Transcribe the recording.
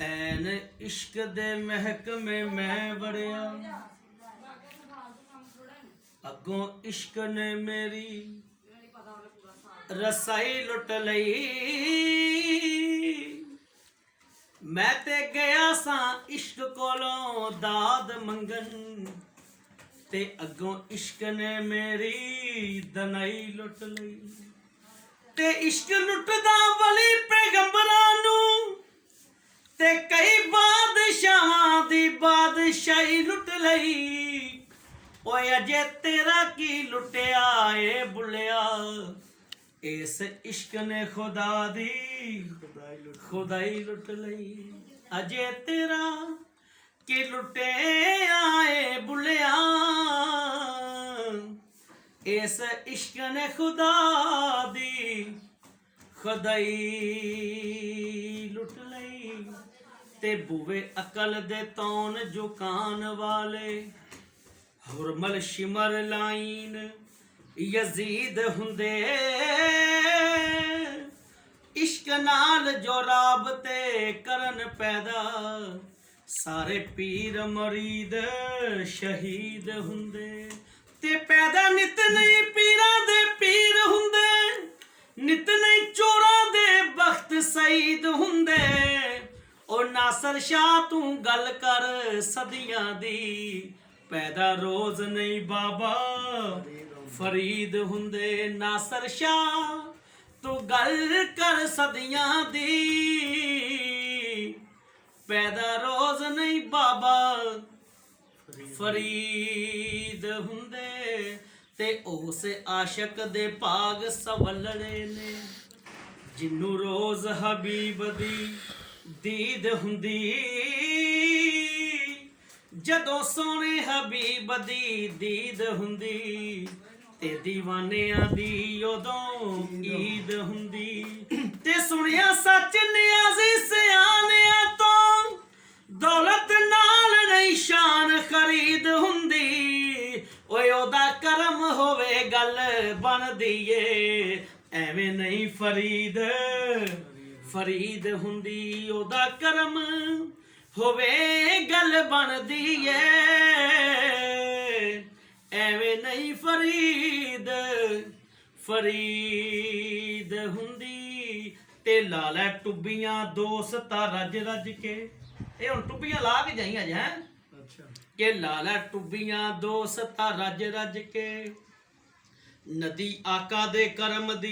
ਐਨ इश्क दे महकमे मैं वड़िया अगों इश्क ने मेरी रसाई लुट लई मैं ते गया सा इश्क कोलों दाद मंगन ते अगों इश्क ने मेरी दनाई लुट लई ते इश्क लुटदा वली पैगंबरां नू ते कई बादशाहां दी बादशाही लुट लई ओए अजे तेरा की लुटिया ए बुलिया इस इश्क ने खुदा दी खुदाई लुट लई अजे तेरा की लुटे आए बुलिया इस इश्क ने खुदा दी खुदाई लुट लई ते बुवे अकल दे तौन जुकान वाले हुरमल शिमर लाइन यजीद हुंदे इश्क नाल जो राबते करन पैदा सारे पीर मरीद शहीद हुंदे ते पैदा नित नहीं पीरां दे पीर हुंदे नित नहीं चोरां दे बख्त सईद हुंदे ओ नासर शाह तू गल कर सदियां दी पैदा रोज नहीं बाबा फरीद हुंदे नासर शाह तू गल कर सदियां दी पैदा रोज नहीं बाबा फरीद हुंदे ते उस आशक दे भाग सवलड़े ने जिन्नू रोज हबीब दी दीद हुंदी जदों सोने हबीब दी दीद हुंदी ते दीवानियां दी उदों ईद हुंदी ते सुनिया सच नियाज़ी सियानियां तो दौलत नाल नहीं शान खरीद हुंदी ओए ओदा करम होवे गल बनदी ए एवें नहीं फरीद फरीद हुंदी ओदा करम होवे गल बनदी ए एवें नहीं फरीद फरीद हुंदी ते लालै टुब्बियां दोस्ता रज रज के ये हुण टुब्बियां ला के जाई अज हैं के लालै टुब्बियां दोस्ता रज रज के नदी आका दे करम दी